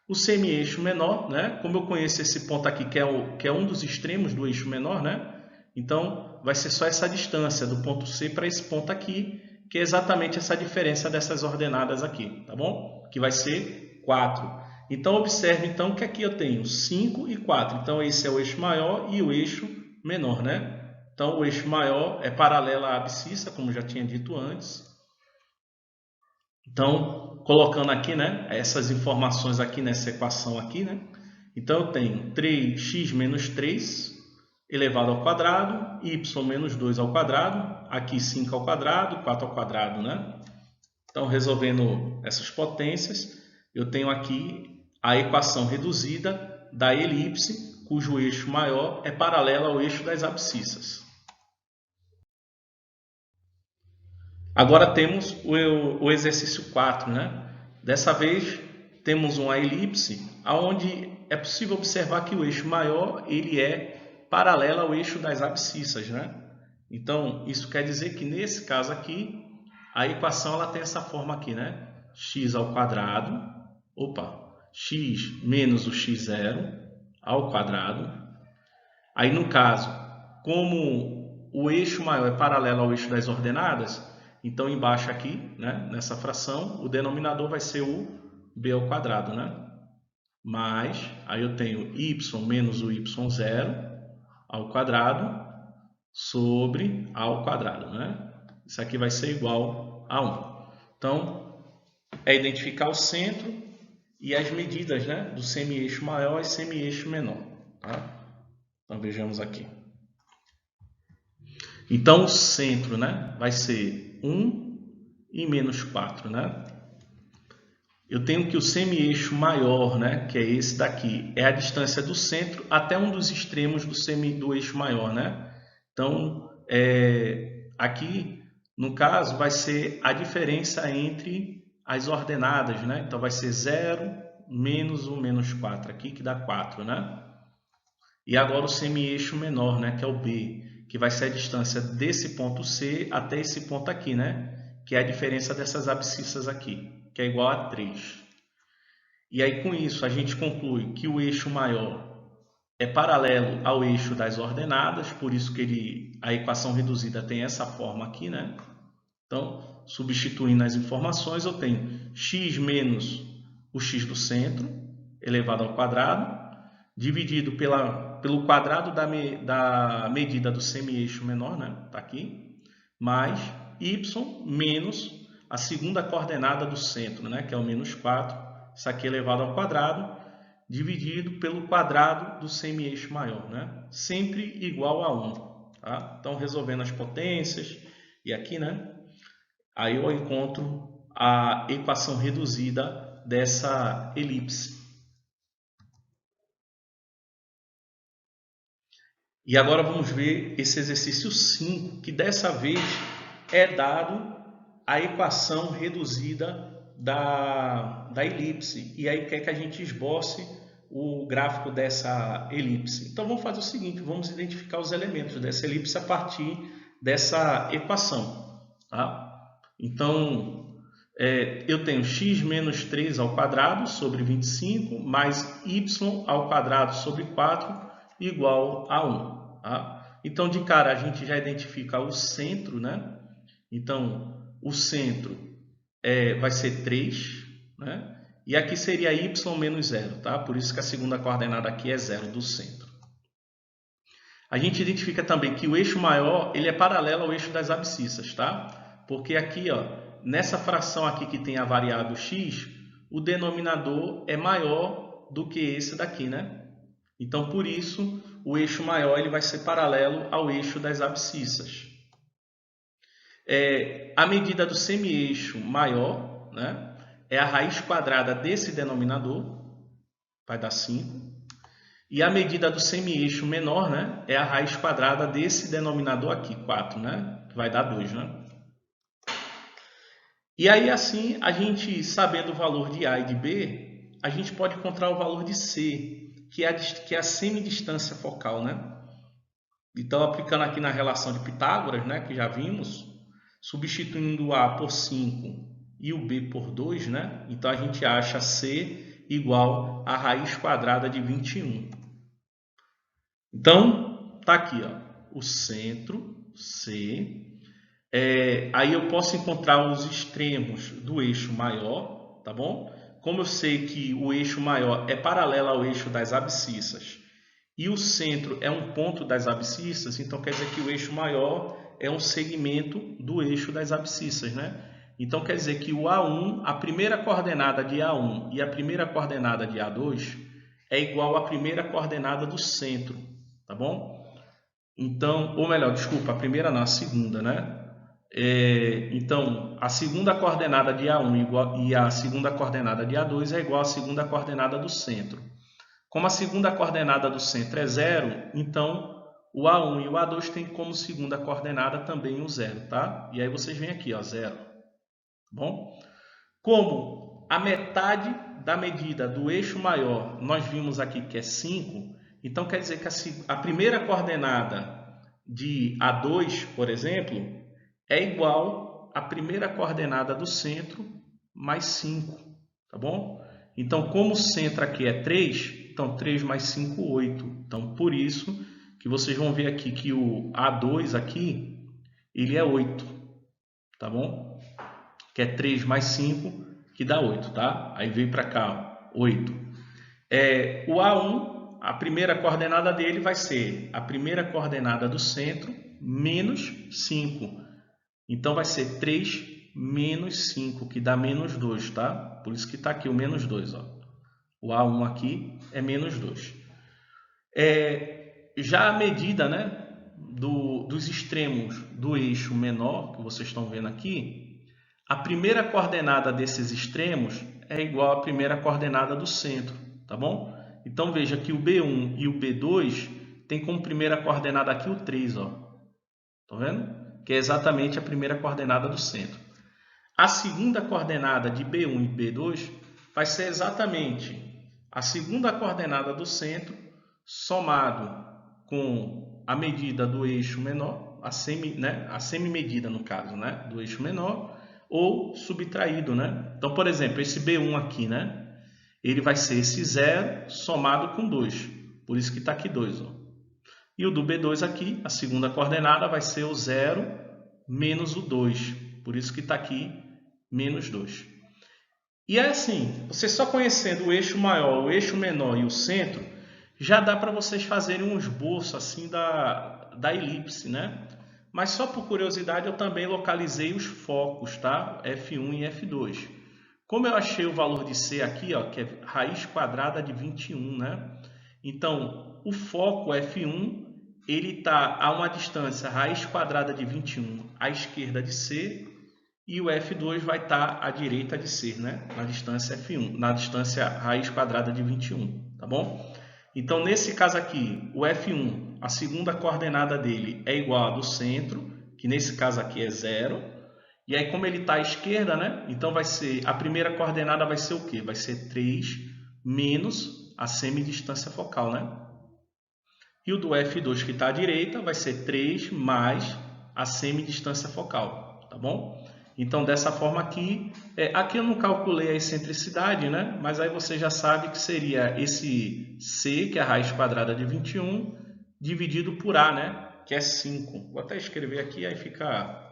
O semi-eixo menor, né? Como eu conheço esse ponto aqui, que é um dos extremos do eixo menor, né? Então, vai ser só essa distância do ponto C para esse ponto aqui, que é exatamente essa diferença dessas ordenadas aqui, tá bom? Que vai ser 4. Então, observe então que aqui eu tenho 5 e 4. Então, esse é o eixo maior e o eixo menor, né? Então, o eixo maior é paralelo à abscissa, como já tinha dito antes. Então, colocando aqui, né, essas informações aqui nessa equação aqui, né? Então, eu tenho 3x menos 3 elevado ao quadrado, y menos 2 ao quadrado, aqui 5 ao quadrado, 4 ao quadrado, né? Então, resolvendo essas potências, eu tenho aqui a equação reduzida da elipse, cujo eixo maior é paralelo ao eixo das abscissas. Agora temos o exercício 4, né? Dessa vez temos uma elipse, onde é possível observar que o eixo maior ele é paralelo ao eixo das abscissas, né? Então, isso quer dizer que nesse caso aqui, a equação ela tem essa forma aqui, né? X ao quadrado, x menos o x0 ao quadrado. Aí, no caso, como o eixo maior é paralelo ao eixo das ordenadas, então embaixo aqui, né, nessa fração, o denominador vai ser o b ao quadrado, né? Mais, aí eu tenho y menos o y0 ao quadrado sobre a ao quadrado, né? Isso aqui vai ser igual a 1. Então, é identificar o centro e as medidas, né, do semi-eixo maior e semi-eixo menor, tá? Então, vejamos aqui. Então, o centro, né, vai ser 1 e menos 4, né? Eu tenho que o semi-eixo maior, né, que é esse daqui, é a distância do centro até um dos extremos do eixo maior, né? Então, aqui, no caso, vai ser a diferença entre as ordenadas, né? Então, vai ser 0 menos o menos 4 aqui, que dá 4, né? E agora o semi-eixo menor, né, que é o B, que vai ser a distância desse ponto C até esse ponto aqui, né? Que é a diferença dessas abscissas aqui, que é igual a 3. E aí, com isso, a gente conclui que o eixo maior é paralelo ao eixo das ordenadas, por isso que a equação reduzida tem essa forma aqui, né? Então, substituindo as informações, eu tenho x menos o x do centro, elevado ao quadrado, dividido pelo quadrado da medida do semi-eixo menor, né? Tá aqui, mais y menos a segunda coordenada do centro, né? Que é o menos 4, isso aqui elevado ao quadrado, dividido pelo quadrado do semi-eixo maior, né? Sempre igual a 1, tá? Então, resolvendo as potências, e aqui, né? Aí eu encontro a equação reduzida dessa elipse. E agora vamos ver esse exercício 5, que dessa vez é dado a equação reduzida da elipse. E aí quer que a gente esboce o gráfico dessa elipse. Então vamos fazer o seguinte, vamos identificar os elementos dessa elipse a partir dessa equação. Tá? Então, eu tenho x menos 3 ao quadrado sobre 25 mais y ao quadrado sobre 4 igual a 1. Tá? Então, de cara, a gente já identifica o centro, né? Então, o centro vai ser 3, né? E aqui seria y menos 0, tá? Por isso que a segunda coordenada aqui é 0 do centro. A gente identifica também que o eixo maior ele é paralelo ao eixo das abscissas, tá? Porque aqui, ó, nessa fração aqui que tem a variável x, o denominador é maior do que esse daqui, né? Então, por isso, o eixo maior ele vai ser paralelo ao eixo das abscissas. A medida do semi-eixo maior, né, é a raiz quadrada desse denominador, vai dar 5. E a medida do semi-eixo menor, né, é a raiz quadrada desse denominador aqui, 4, né, que vai dar 2. Né? E aí, assim, a gente, sabendo o valor de A e de B, a gente pode encontrar o valor de C, que é a semidistância focal, né? Então, aplicando aqui na relação de Pitágoras, né, que já vimos, substituindo o A por 5 e o B por 2, né? Então, a gente acha C igual a raiz quadrada de 21. Então, tá aqui, ó, o centro, C. Aí eu posso encontrar os extremos do eixo maior, tá bom? Como eu sei que o eixo maior é paralelo ao eixo das abscissas e o centro é um ponto das abscissas, então quer dizer que o eixo maior é um segmento do eixo das abscissas, né? Então quer dizer que o A1, a primeira coordenada de A1 e a primeira coordenada de A2 é igual à primeira coordenada do centro, tá bom? Então, ou melhor, desculpa, a primeira não, a segunda, né? Então, a segunda coordenada de A1 e a segunda coordenada de A2 é igual à segunda coordenada do centro. Como a segunda coordenada do centro é 0, então o A1 e o A2 têm como segunda coordenada também o 0, tá? E aí vocês vêm aqui, ó, 0. Bom? Como a metade da medida do eixo maior nós vimos aqui que é 5, então quer dizer que a primeira coordenada de A2, por exemplo, é igual à primeira coordenada do centro mais 5, tá bom? Então, como o centro aqui é 3, então 3 mais 5, 8. Então, por isso que vocês vão ver aqui que o A2 aqui, ele é 8, tá bom? Que é 3 mais 5, que dá 8, tá? Aí veio para cá, ó, 8. O A1, a primeira coordenada dele vai ser a primeira coordenada do centro menos 5. Então, vai ser 3 menos 5, que dá menos 2, tá? Por isso que está aqui o menos 2, ó. O A1 aqui é menos 2. Já a medida, né, dos extremos do eixo menor, que vocês estão vendo aqui, a primeira coordenada desses extremos é igual à primeira coordenada do centro, tá bom? Então, veja que o B1 e o B2 tem como primeira coordenada aqui o 3, ó. Tá vendo? Que é exatamente a primeira coordenada do centro. A segunda coordenada de B1 e B2 vai ser exatamente a segunda coordenada do centro somado com a medida do eixo menor, a semimedida no caso, né, do eixo menor, ou subtraído, né? Então, por exemplo, esse B1 aqui, né, ele vai ser esse 0 somado com 2, por isso que está aqui 2. Ó. E o do B2 aqui, a segunda coordenada, vai ser o 0 menos o 2, por isso que está aqui menos 2. E é assim, você só conhecendo o eixo maior, o eixo menor e o centro, já dá para vocês fazerem um esboço assim da elipse, né? Mas só por curiosidade eu também localizei os focos, tá? F1 e F2. Como eu achei o valor de C aqui, ó, que é raiz quadrada de 21, né? Então, o foco F1, ele está a uma distância raiz quadrada de 21 à esquerda de C, e o F2 vai estar à direita de C, né? Na distância F1, na distância raiz quadrada de 21, tá bom? Então, nesse caso aqui, o F1, a segunda coordenada dele é igual a do centro, que nesse caso aqui é 0. E aí, como ele está à esquerda, né? Então, vai ser, a primeira coordenada vai ser o quê? Vai ser 3 menos a semidistância focal, né? E o do F2, que está à direita, vai ser 3 mais a semidistância focal, tá bom? Então, dessa forma aqui, aqui eu não calculei a excentricidade, né? Mas aí você já sabe que seria esse C, que é a raiz quadrada de 21, dividido por A, né? Que é 5. Vou até escrever aqui, aí fica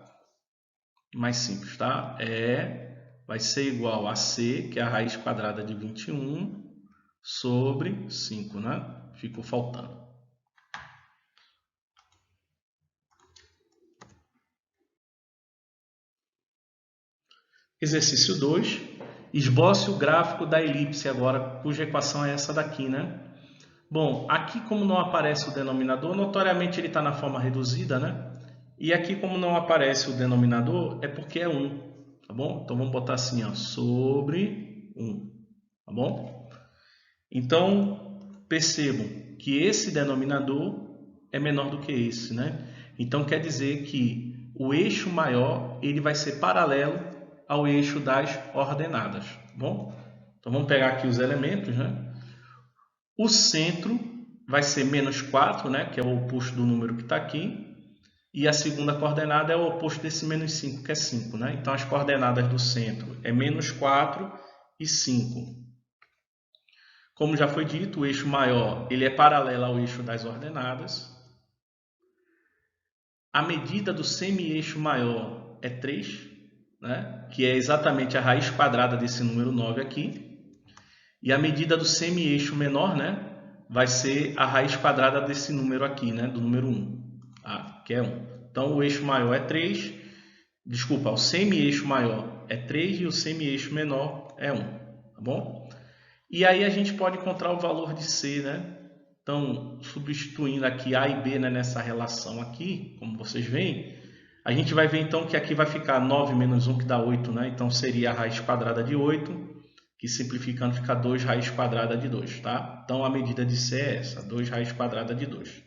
mais simples, tá? Vai ser igual a C, que é a raiz quadrada de 21, sobre 5, né? Ficou faltando. Exercício 2. Esboce o gráfico da elipse agora, cuja equação é essa daqui, né? Bom, aqui como não aparece o denominador, notoriamente ele está na forma reduzida, né? E aqui como não aparece o denominador, é porque é 1, tá bom? Então vamos botar assim, ó, sobre 1, tá bom? Então, percebam que esse denominador é menor do que esse, né? Então quer dizer que o eixo maior, ele vai ser paralelo ao eixo das ordenadas, tá bom? Então vamos pegar aqui os elementos, né? O centro vai ser menos 4, né? Que é o oposto do número que está aqui. E a segunda coordenada é o oposto desse menos 5, que é 5, né? Então as coordenadas do centro é menos 4 e 5. Como já foi dito, o eixo maior ele é paralelo ao eixo das ordenadas. A medida do semi-eixo maior é 3, né? Que é exatamente a raiz quadrada desse número 9 aqui. E a medida do semi-eixo menor, né? Vai ser a raiz quadrada desse número aqui, né? Do número 1, tá? Que é 1. Então, o eixo maior é 3. Desculpa, o semi-eixo maior é 3 e o semi-eixo menor é 1, tá bom? E aí a gente pode encontrar o valor de C, né? Então, substituindo aqui A e B, né, nessa relação aqui, como vocês veem, a gente vai ver então que aqui vai ficar 9 menos 1, que dá 8, né? Então, seria a raiz quadrada de 8, que simplificando fica 2 raiz quadrada de 2, tá? Então, a medida de C é essa, 2 raiz quadrada de 2.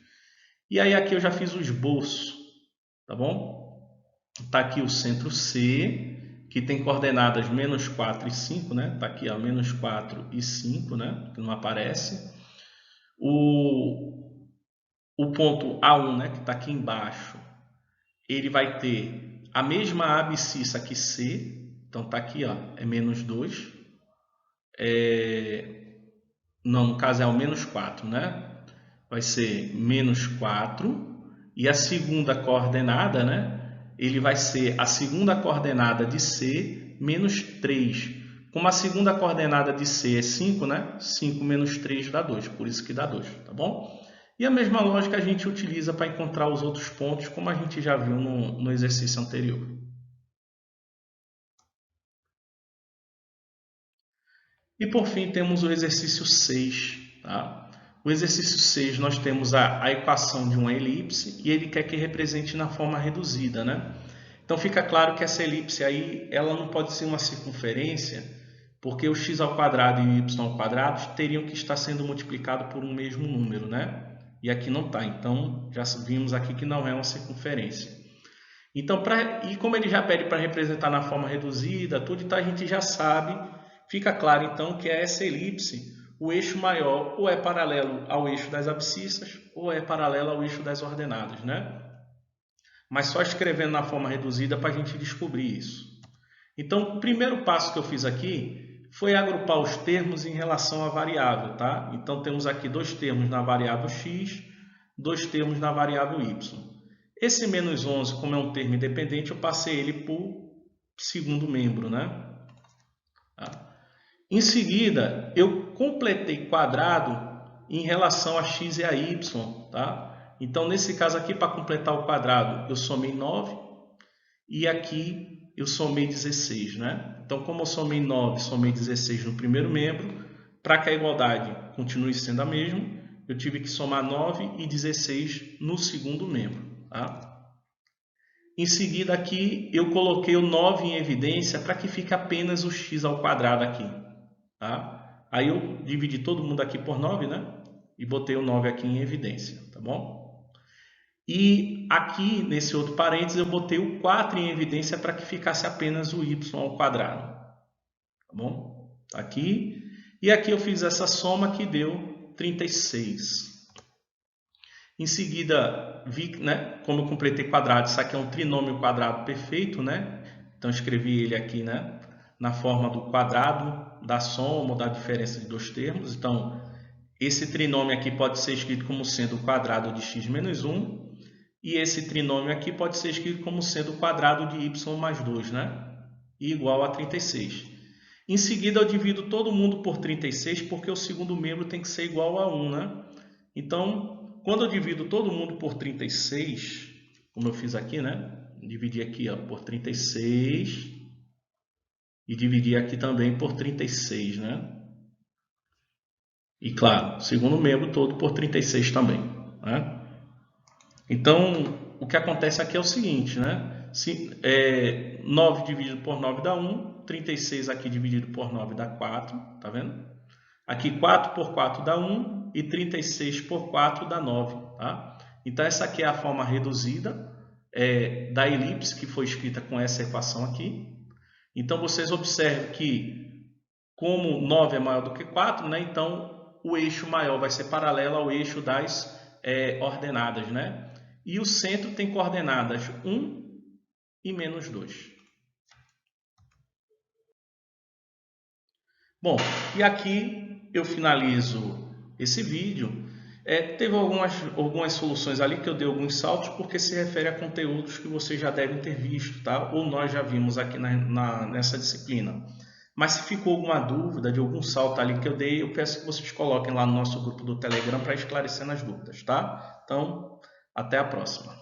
E aí aqui eu já fiz o esboço, tá bom? Tá aqui o centro C, que tem coordenadas menos 4 e 5, né? Tá aqui, ó, menos 4 e 5, né? Que não aparece. O ponto A1, né, que está aqui embaixo, ele vai ter a mesma abscissa que C. Então, está aqui, ó, é menos 2. Não, no caso é o menos 4, né? Vai ser menos 4. E a segunda coordenada, né? Ele vai ser a segunda coordenada de C menos 3. Como a segunda coordenada de C é 5, né? 5 menos 3 dá 2, por isso que dá 2, tá bom? E a mesma lógica a gente utiliza para encontrar os outros pontos, como a gente já viu no exercício anterior. E por fim temos o exercício 6, tá? O exercício 6 nós temos a equação de uma elipse e ele quer que represente na forma reduzida, né? Então fica claro que essa elipse aí, ela não pode ser uma circunferência, porque o x ao quadrado e o y ao quadrado teriam que estar sendo multiplicados por um mesmo número, né? E aqui não está, então já vimos aqui que não é uma circunferência. Então, e como ele já pede para representar na forma reduzida, tudo, então a gente já sabe Fica claro então que essa elipse, o eixo maior ou é paralelo ao eixo das abscissas ou é paralelo ao eixo das ordenadas, né? Mas só escrevendo na forma reduzida para a gente descobrir isso. Então, o primeiro passo que eu fiz aqui foi agrupar os termos em relação à variável, tá? Então, temos aqui dois termos na variável x, dois termos na variável y. Esse menos 11, como é um termo independente, eu passei ele para o segundo membro, né? Tá? Em seguida, eu completei quadrado em relação a x e a y, tá? Então, nesse caso aqui, para completar o quadrado, eu somei 9 e aqui eu somei 16, né? Então, como eu somei 9, somei 16 no primeiro membro, para que a igualdade continue sendo a mesma, eu tive que somar 9 e 16 no segundo membro, tá? Em seguida aqui, eu coloquei o 9 em evidência para que fique apenas o x ao quadrado aqui, tá? Aí eu dividi todo mundo aqui por 9, né? E botei o 9 aqui em evidência, tá bom? E aqui, nesse outro parênteses, eu botei o 4 em evidência para que ficasse apenas o y ao quadrado. Tá bom? Aqui. E aqui eu fiz essa soma que deu 36. Em seguida, vi, né, como eu completei quadrado, isso aqui é um trinômio quadrado perfeito, né? Então, escrevi ele aqui, né, na forma do quadrado, da soma ou da diferença de dois termos. Então, esse trinômio aqui pode ser escrito como sendo o quadrado de x menos 1. E esse trinômio aqui pode ser escrito como sendo o quadrado de y mais 2, né? E igual a 36. Em seguida, eu divido todo mundo por 36, porque o segundo membro tem que ser igual a 1, né? Então, quando eu divido todo mundo por 36, como eu fiz aqui, né? Dividi aqui ó, por 36 e dividi aqui também por 36, né? E claro, segundo membro todo por 36 também, né? Então, o que acontece aqui é o seguinte, né? 9 dividido por 9 dá 1, 36 aqui dividido por 9 dá 4, tá vendo? Aqui 4 por 4 dá 1 e 36 por 4 dá 9, tá? Então, essa aqui é a forma reduzida da elipse que foi escrita com essa equação aqui. Então, vocês observam que, como 9 é maior do que 4, né? Então, o eixo maior vai ser paralelo ao eixo das ordenadas, né? E o centro tem coordenadas 1 e menos 2. Bom, e aqui eu finalizo esse vídeo. Teve algumas soluções ali que eu dei alguns saltos porque se refere a conteúdos que vocês já devem ter visto, tá? Ou nós já vimos aqui nessa disciplina. Mas se ficou alguma dúvida de algum salto ali que eu dei, eu peço que vocês coloquem lá no nosso grupo do Telegram para esclarecer as dúvidas, tá? Então, até a próxima.